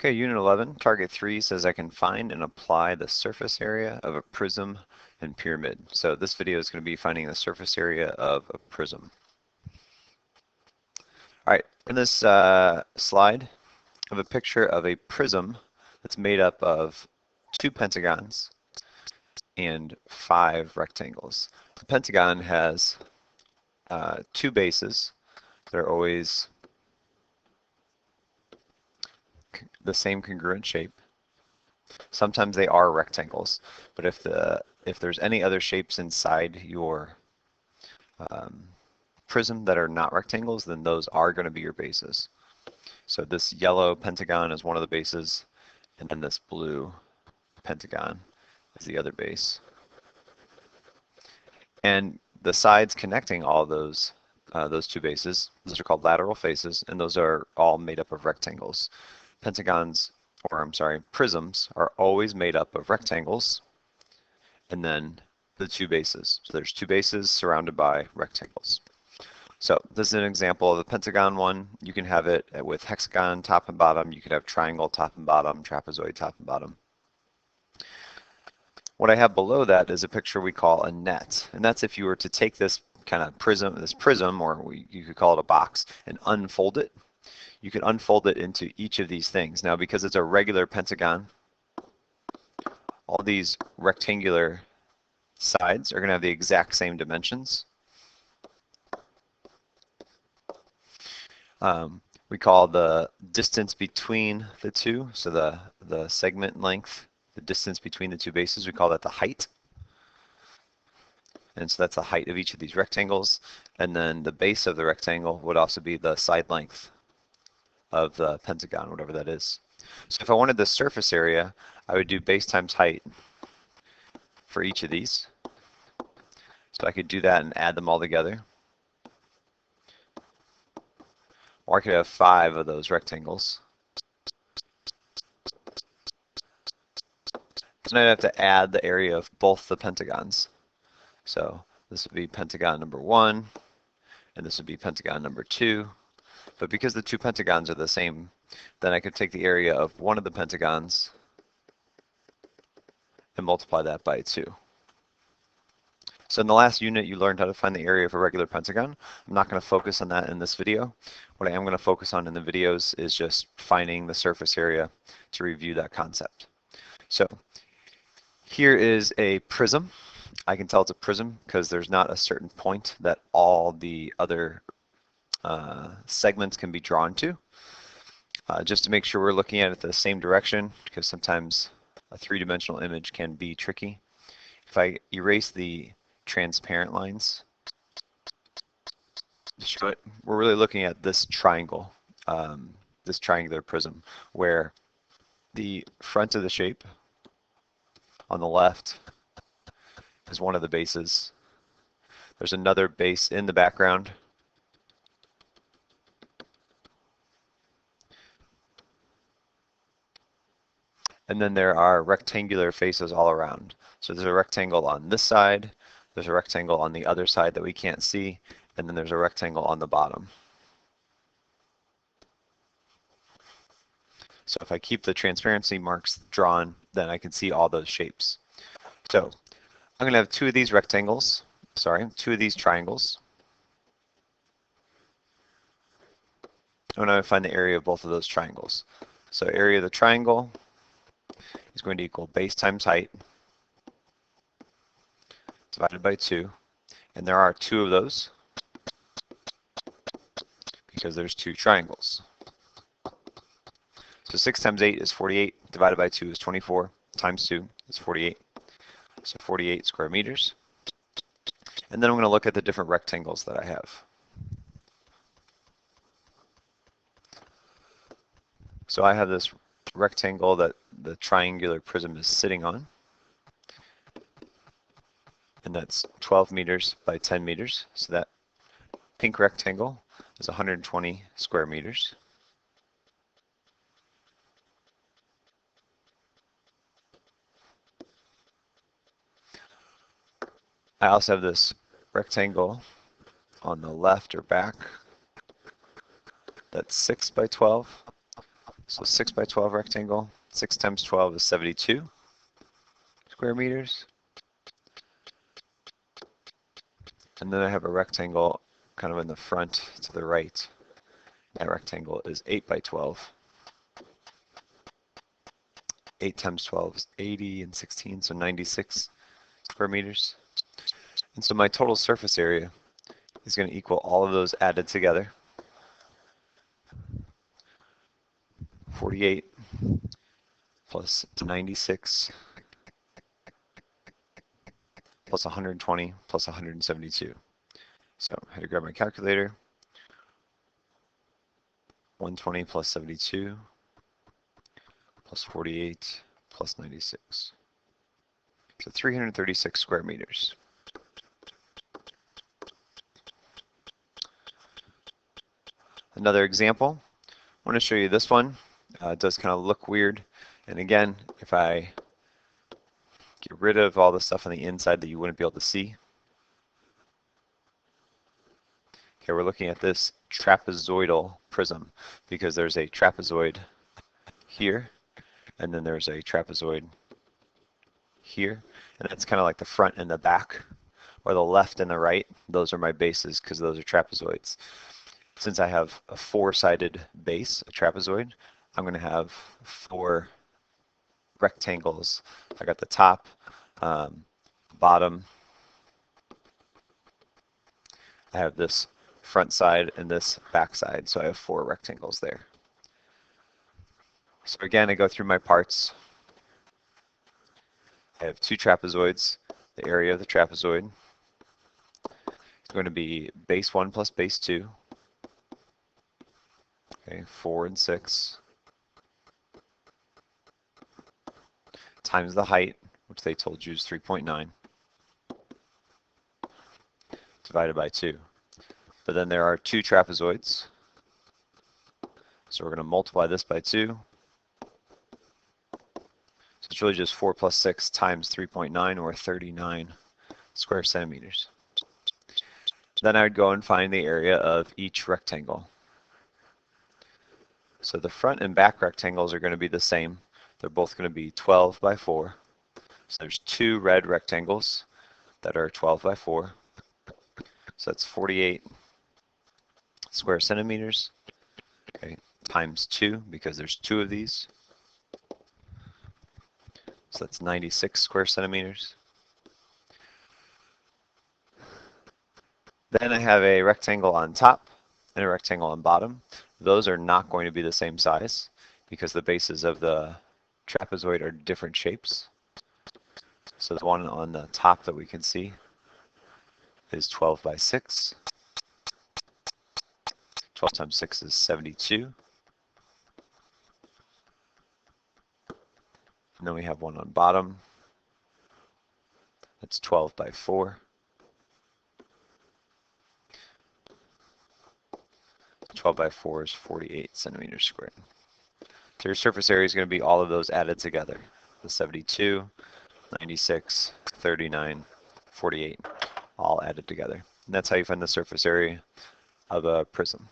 Okay, Unit 11, Target 3 says I can find and apply the surface area of a prism and pyramid. So this video is going to be finding the surface area of a prism. All right, in this slide, I have a picture of a prism that's made up of 2 pentagons and 5 rectangles. The pentagon has 2 bases that are always the same congruent shape. Sometimes they are rectangles, but if there's any other shapes inside your prism that are not rectangles, then those are going to be your bases. So this yellow pentagon is one of the bases, and then this blue pentagon is the other base. And the sides connecting all those 2 bases, those are called lateral faces, and those are all made up of rectangles. Prisms are always made up of rectangles and then the 2 bases. So there's 2 bases surrounded by rectangles. So this is an example of the pentagon one. You can have it with hexagon top and bottom. You could have triangle top and bottom, trapezoid top and bottom. What I have below that is a picture we call a net. And that's if you were to take this kind of prism, or you could call it a box, and unfold it. You can unfold it into each of these things. Now, because it's a regular pentagon, all these rectangular sides are going to have the exact same dimensions. We call the distance between the two, so the segment length, the distance between the 2 bases, we call that the height. And so that's the height of each of these rectangles. And then the base of the rectangle would also be the side length of the pentagon, whatever that is. So if I wanted the surface area, I would do base times height for each of these. So I could do that and add them all together. Or I could have 5 of those rectangles. Then I'd have to add the area of both the pentagons. So this would be pentagon number 1, and this would be pentagon number 2. But because the 2 pentagons are the same, then I could take the area of one of the pentagons and multiply that by 2. So in the last unit, you learned how to find the area of a regular pentagon. I'm not going to focus on that in this video. What I am going to focus on in the videos is just finding the surface area to review that concept. So here is a prism. I can tell it's a prism because there's not a certain point that all the other segments can be drawn to. Just to make sure we're looking at it the same direction, because sometimes a 3-dimensional image can be tricky. If I erase the transparent lines, we're really looking at this triangle, this triangular prism, where the front of the shape on the left is one of the bases. There's another base in the background. And then there are rectangular faces all around. So there's a rectangle on this side, there's a rectangle on the other side that we can't see, and then there's a rectangle on the bottom. So if I keep the transparency marks drawn, then I can see all those shapes. So I'm going to have 2 of these rectangles, 2 of these triangles. I'm going to find the area of both of those triangles. So area of the triangle is going to equal base times height divided by 2. And there are 2 of those because there's 2 triangles. So 6 times 8 is 48, divided by 2 is 24, times 2 is 48. So 48 square meters. And then I'm going to look at the different rectangles that I have. So I have this rectangle that the triangular prism is sitting on, and that's 12 meters by 10 meters. So that pink rectangle is 120 square meters. I also have this rectangle on the left or back that's 6 by 12. So 6 by 12 rectangle, 6 times 12 is 72 square meters. And then I have a rectangle kind of in the front to the right. That rectangle is 8 by 12. 8 times 12 is 80 and 16, so 96 square meters. And so my total surface area is going to equal all of those added together. 48 plus 96 plus 120 plus 172. So I had to grab my calculator. 120 plus 72 plus 48 plus 96. So 336 square meters. Another example, I want to show you this one. It does kind of look weird. And again, if I get rid of all the stuff on the inside that you wouldn't be able to see. Okay, we're looking at this trapezoidal prism because there's a trapezoid here, and then there's a trapezoid here, and that's kind of like the front and the back, or the left and the right. Those are my bases because those are trapezoids. Since I have a four-sided base, a trapezoid, I'm going to have four rectangles. I got the top, bottom, I have this front side and this back side, so I have four rectangles there. So again, I go through my parts. I have two trapezoids. The area of the trapezoid is going to be base 1 plus base 2. Okay, 4 and 6 times the height, which they told you is 3.9, divided by 2. But then there are two trapezoids, so we're going to multiply this by 2. So it's really just 4 plus 6 times 3.9, or 39 square centimeters. Then I would go and find the area of each rectangle. So the front and back rectangles are going to be the same. They're both going to be 12 by 4. So there's two red rectangles that are 12 by 4. So that's 48 square centimeters, okay, times 2, because there's two of these. So that's 96 square centimeters. Then I have a rectangle on top and a rectangle on bottom. Those are not going to be the same size because the bases of the trapezoid are different shapes. So the one on the top that we can see is 12 by 6. 12 times 6 is 72. And then we have one on bottom. That's 12 by 4. 12 by 4 is 48 centimeters squared. So your surface area is going to be all of those added together. The 72, 96, 39, 48, all added together. And that's how you find the surface area of a prism.